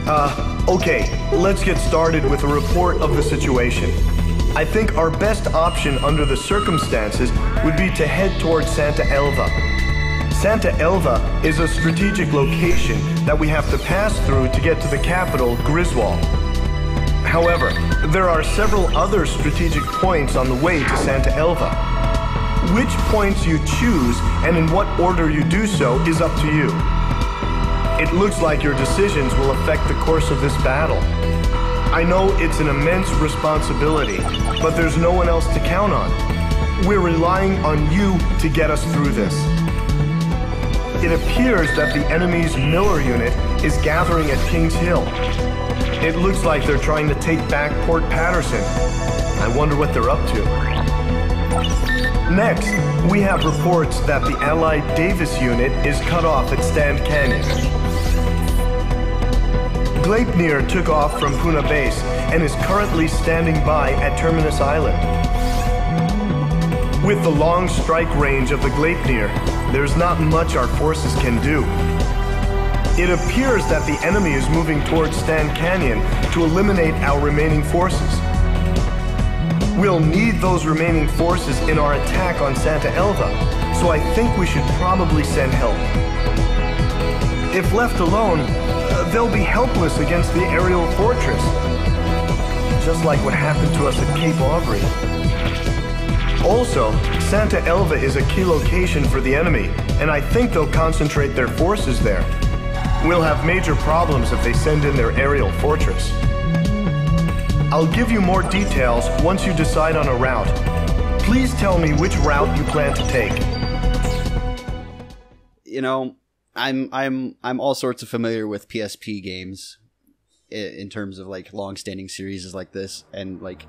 Okay, let's get started with a report of the situation. I think our best option under the circumstances would be to head towards Santa Elva. Santa Elva is a strategic location that we have to pass through to get to the capital, Griswold. However, there are several other strategic points on the way to Santa Elva. Which points you choose and in what order you do so is up to you. It looks like your decisions will affect the course of this battle. I know it's an immense responsibility, but there's no one else to count on. We're relying on you to get us through this. It appears that the enemy's Miller unit is gathering at Kingshill. It looks like they're trying to take back Port Patterson. I wonder what they're up to. Next, we have reports that the Allied Davis unit is cut off at Stand Canyon. Gleipnir took off from Puna Base and is currently standing by at Terminus Island. With the long strike range of the Gleipnir, there's not much our forces can do. It appears that the enemy is moving towards Stand Canyon to eliminate our remaining forces. We'll need those remaining forces in our attack on Santa Elva, so I think we should probably send help. If left alone, they'll be helpless against the aerial fortress, just like what happened to us at Cape Aubrey. Also, Santa Elva is a key location for the enemy, and I think they'll concentrate their forces there. We'll have major problems if they send in their aerial fortress. I'll give you more details once you decide on a route. Please tell me which route you plan to take. You know, I'm all sorts of familiar with PSP games in terms of like long-standing series like this, and like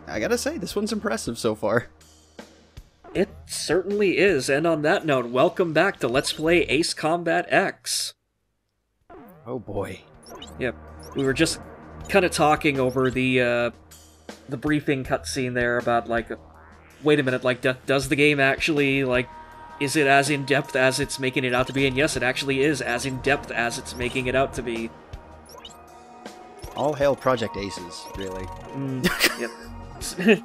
I gotta say, this one's impressive so far. It certainly is, and on that note, welcome back to Let's Play Ace Combat X. Oh boy. Yep, we were just kind of talking over the briefing cutscene there about, like, wait a minute, like, does the game actually, like, is it as in-depth as it's making it out to be? And yes, it actually is as in-depth as it's making it out to be. All hail Project Aces, really. Yep.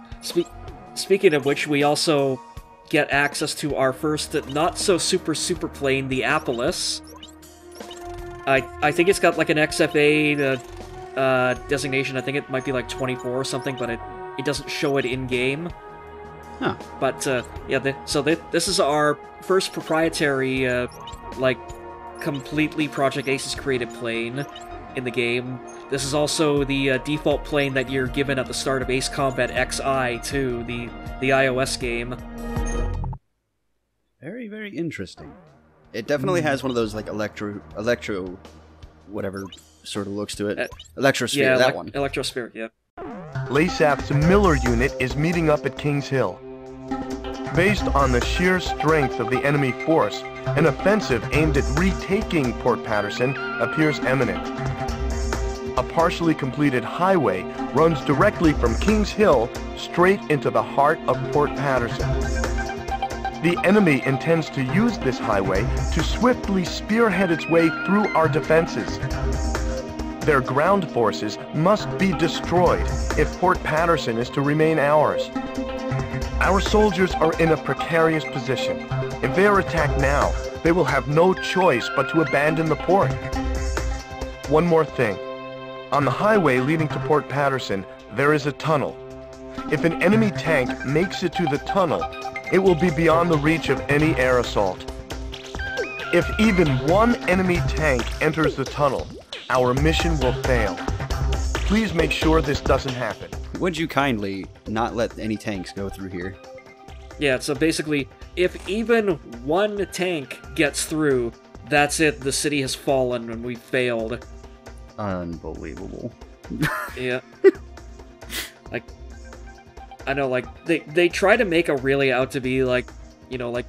Speaking of which, we also get access to our first not-so-super plane, the Apolis. I think it's got like an XFA designation. I think it might be like 24 or something, but it doesn't show it in-game. Huh. But, yeah, this is our first proprietary, like, completely Project Aces created plane in the game. This is also the default plane that you're given at the start of Ace Combat XI, too, the iOS game. Very, very interesting. It definitely has one of those, like, electro, whatever sort of looks to it. Electrosphere, yeah, that one. Electrosphere, yeah. LASAF's Miller unit is meeting up at Kings Hill. Based on the sheer strength of the enemy force, an offensive aimed at retaking Port Patterson appears imminent. A partially completed highway runs directly from Kings Hill straight into the heart of Port Patterson. The enemy intends to use this highway to swiftly spearhead its way through our defenses. Their ground forces must be destroyed if Port Patterson is to remain ours. Our soldiers are in a precarious position. If they are attacked now, they will have no choice but to abandon the port. One more thing. On the highway leading to Port Patterson, there is a tunnel. If an enemy tank makes it to the tunnel, it will be beyond the reach of any air assault. If even one enemy tank enters the tunnel, our mission will fail. Please make sure this doesn't happen. Would you kindly not let any tanks go through here? Yeah, so basically, if even one tank gets through, that's it, the city has fallen and we failed. Unbelievable. Yeah. Like, I know, like, they try to make Aurelia out to be, like, you know, like,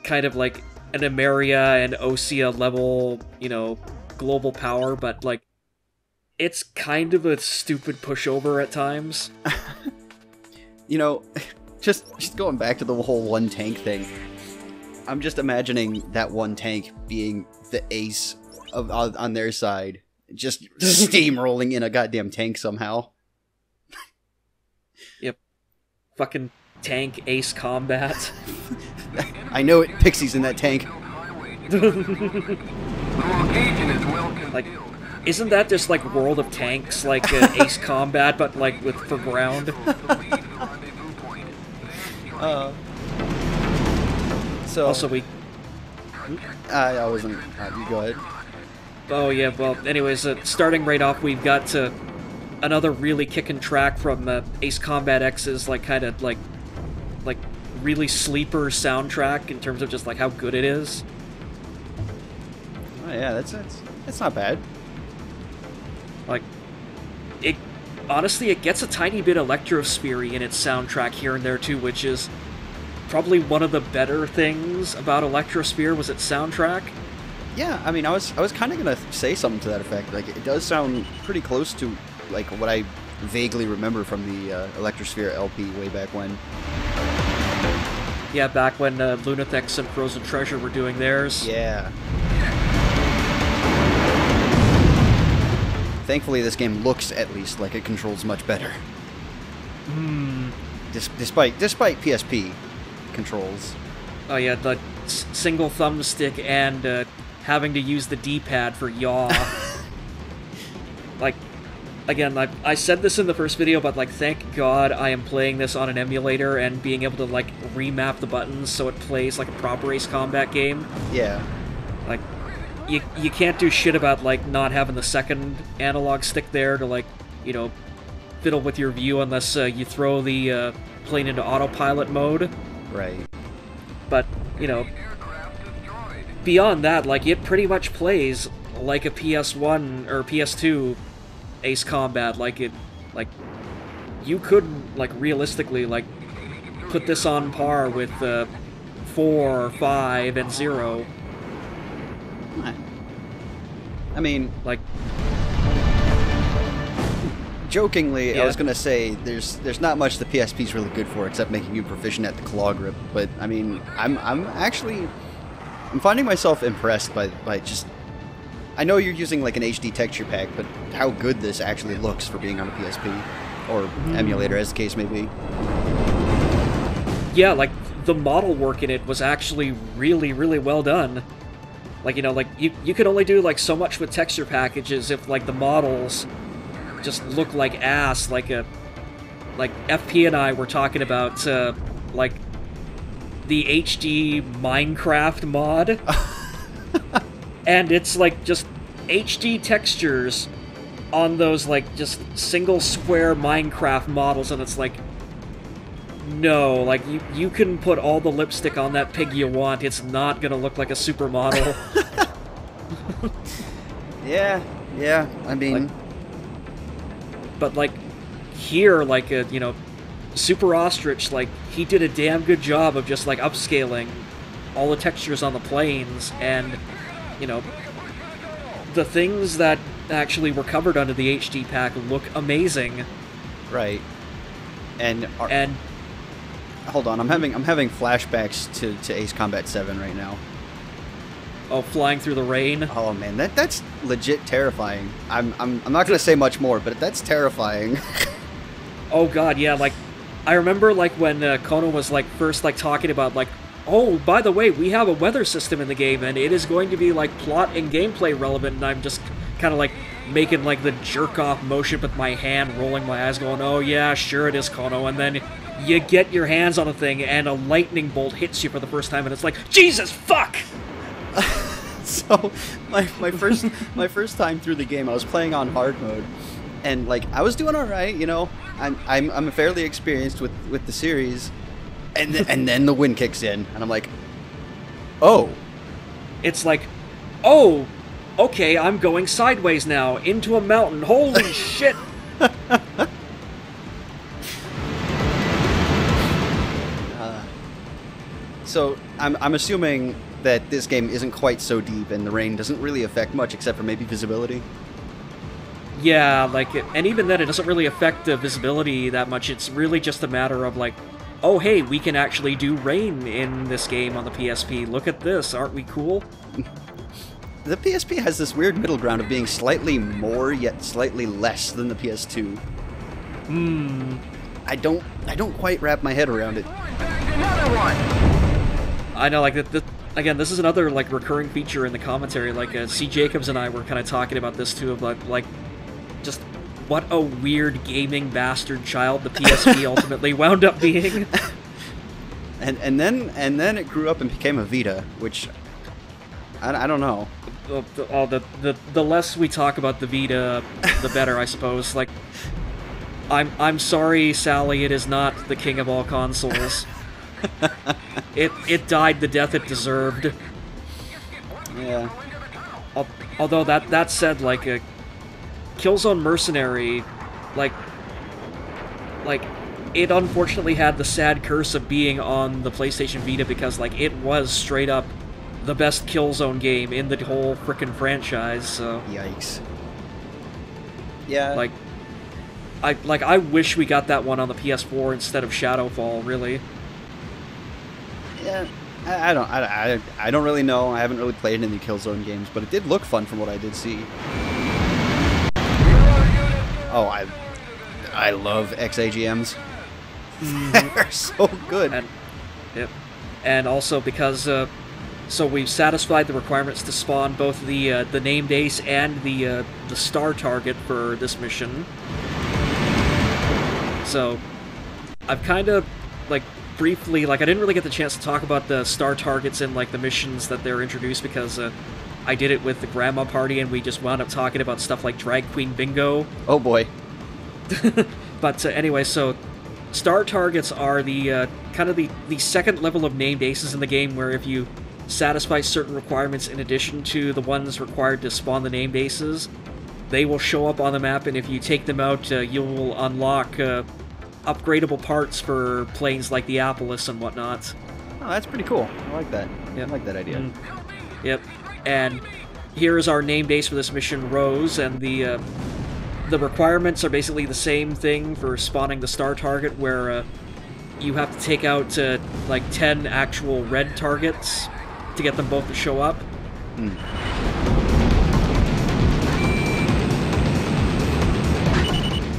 kind of like an Emeria and Osea level, you know, global power, but, like, it's kind of a stupid pushover at times. You know, just going back to the whole one tank thing, I'm just imagining that one tank being the ace on their side. just steamrolling in a goddamn tank somehow. Yep. Fucking tank Ace Combat. I know it. Pixie's in that tank. Like, isn't that just like World of Tanks, like Ace Combat, but like for ground? So Also, we. I wasn't. You go ahead. Oh yeah. Well, anyways, starting right off, we've got another really kicking track from Ace Combat X's, like kind of like really sleeper soundtrack in terms of just like how good it is. Oh yeah, that's not bad. Like, it honestly, it gets a tiny bit Electrosphere in its soundtrack here and there too, which is probably one of the better things about Electrosphere was its soundtrack. Yeah, I mean, I was kind of gonna say something to that effect. Like, it does sound pretty close to like what I vaguely remember from the Electrosphere LP way back when. Yeah, back when Lunathix and Frozen Treasure were doing theirs. Yeah. Thankfully, this game looks at least like it controls much better. Despite PSP controls. Oh yeah, the single thumbstick and having to use the D-pad for yaw. Like, again, I said this in the first video, but like, thank God I am playing this on an emulator and being able to like remap the buttons so it plays like a proper Ace Combat game. Yeah. Like, you can't do shit about like not having the second analog stick there to like, you know, fiddle with your view unless you throw the plane into autopilot mode. Right. But, you know, beyond that, like, it pretty much plays like a PS1 or PS2 Ace Combat. Like, you could, like, realistically, like, put this on par with 4, 5, and 0. I mean, like, jokingly, yeah. I was gonna say there's not much the PSP's really good for except making you proficient at the claw grip. But I mean, I'm finding myself impressed by just. I know you're using like an HD texture pack, but how good this actually looks for being on a PSP or emulator, as the case may be. Yeah, like, the model work in it was actually really, really well done. Like, you know, like, you could only do, like, so much with texture packages if, like, the models just look like ass. Like, FP and I were talking about, like, the HD Minecraft mod. And it's, like, just HD textures on those, like, just single square Minecraft models, and it's like, no, like, you can put all the lipstick on that pig you want, it's not gonna look like a supermodel. Yeah, I mean... Like, but, like, here, like, you know, Super Ostrich, like, he did a damn good job of just, like, upscaling all the textures on the planes, and, you know, the things that actually were covered under the HD pack look amazing. Right. And hold on, I'm having flashbacks to Ace Combat 7 right now. Oh, flying through the rain. Oh man, that's legit terrifying. I'm not gonna say much more, but that's terrifying. Oh god, yeah, like, I remember, like, when Kono was, like, first, like, talking about, like, oh, by the way, we have a weather system in the game, and it is going to be, like, plot and gameplay relevant, and I'm just kind of, like, making, like, the jerk-off motion with my hand, rolling my eyes, going, oh yeah, sure it is, Kono, and then you get your hands on a thing, and a lightning bolt hits you for the first time, and it's like, Jesus, fuck! So, my first time through the game, I was playing on hard mode, and, like, I was doing alright, you know, I'm fairly experienced with the series, and then the wind kicks in, and I'm like, oh. It's like, oh, okay, I'm going sideways now, into a mountain, holy shit! So, I'm assuming that this game isn't quite so deep, and the rain doesn't really affect much except for maybe visibility. Yeah, like, and even then, it doesn't really affect the visibility that much. It's really just a matter of, like, oh, hey, we can actually do rain in this game on the PSP. Look at this, aren't we cool? the PSP has this weird middle ground of being slightly more yet slightly less than the PS2. I don't quite wrap my head around it. Another one! I know, like, again, this is another, like, recurring feature in the commentary. Like, C. Jacobs and I were kind of talking about this, too, about, like, just what a weird gaming bastard child the PSP ultimately wound up being. And then it grew up and became a Vita, which I don't know. The less we talk about the Vita, the better, I suppose. Like, I'm sorry, Sally, it is not the king of all consoles. It died the death it deserved. Yeah. Although that said, like, Killzone Mercenary, like it unfortunately had the sad curse of being on the PlayStation Vita because, like, it was straight up the best Killzone game in the whole frickin' franchise. So Yikes. Yeah. I wish we got that one on the PS4 instead of Shadowfall, really. Yeah. I don't really know. I haven't really played any Killzone games, but it did look fun from what I did see. Oh, I love XAGMs. They're so good. And, yep. And also because so we've satisfied the requirements to spawn both the named ace and the star target for this mission. So I've kind of, like, briefly, like, I didn't really get the chance to talk about the star targets in, like, the missions that they're introduced because I did it with the grandma party and we just wound up talking about stuff like Drag Queen Bingo. Oh boy. But anyway, so star targets are the kind of the second level of named aces in the game, where if you satisfy certain requirements in addition to the ones required to spawn the named aces, they will show up on the map, and if you take them out, you will unlock upgradable parts for planes like the Apolis and whatnot. Oh, that's pretty cool. I like that. Yeah, I like that idea. Yep. And here is our named ace for this mission, Rose, and the requirements are basically the same thing for spawning the star target, where you have to take out like 10 actual red targets to get them both to show up.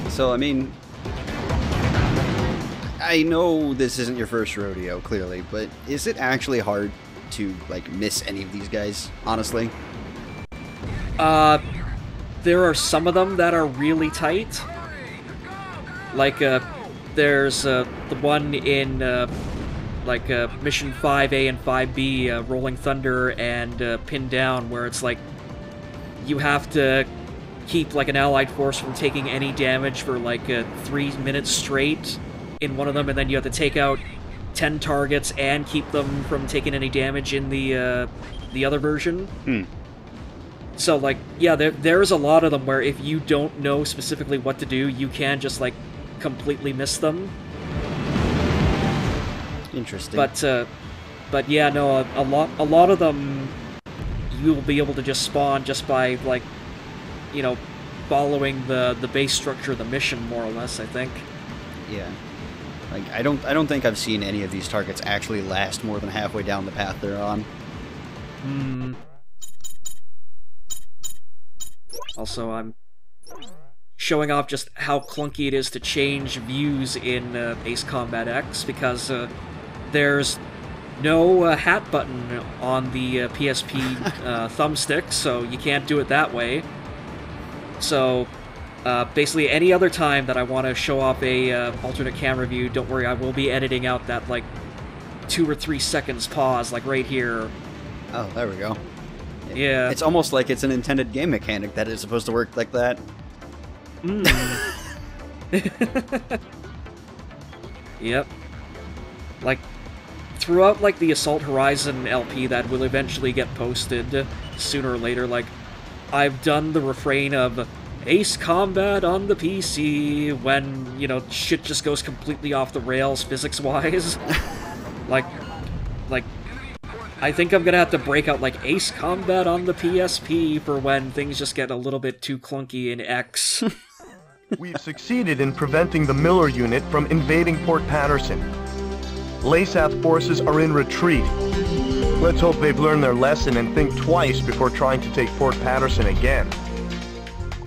So, I mean, I know this isn't your first rodeo, clearly, but is it actually hard to, like, miss any of these guys, honestly? There are some of them that are really tight. Like, there's the one in, Mission 5A and 5B, Rolling Thunder and Pinned Down, where it's like, you have to keep, like, an allied force from taking any damage for, like, 3 minutes straight in one of them, and then you have to take out 10 targets and keep them from taking any damage in the other version. So, like, yeah, there's a lot of them where if you don't know specifically what to do, you can just, like, completely miss them. Interesting. But yeah, no, a lot of them you will be able to just spawn just by, like, you know, following the base structure of the mission, more or less, I think. Yeah. Like, I don't think I've seen any of these targets actually last more than halfway down the path they're on. Also, I'm showing off just how clunky it is to change views in Ace Combat X, because there's no hat button on the PSP thumbstick, so you can't do it that way. So, basically any other time that I want to show off a alternate camera view, don't worry, I will be editing out that, like, 2 or 3 seconds pause, like right here. Oh, there we go. Yeah. It's almost like it's an intended game mechanic that is supposed to work like that. Yep. Like, throughout, like, the Assault Horizon LP that will eventually get posted sooner or later, like, I've done the refrain of Ace Combat on the PC when, you know, shit just goes completely off the rails physics-wise. like, I think I'm gonna have to break out, like, Ace Combat on the PSP for when things just get a little bit too clunky in X. We've succeeded in preventing the Miller unit from invading Port Patterson. Lasath forces are in retreat. Let's hope they've learned their lesson and think twice before trying to take Fort Patterson again.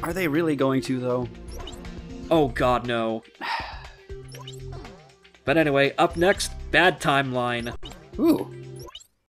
Are they really going to, though? Oh god, no. But anyway, up next, bad timeline. Ooh.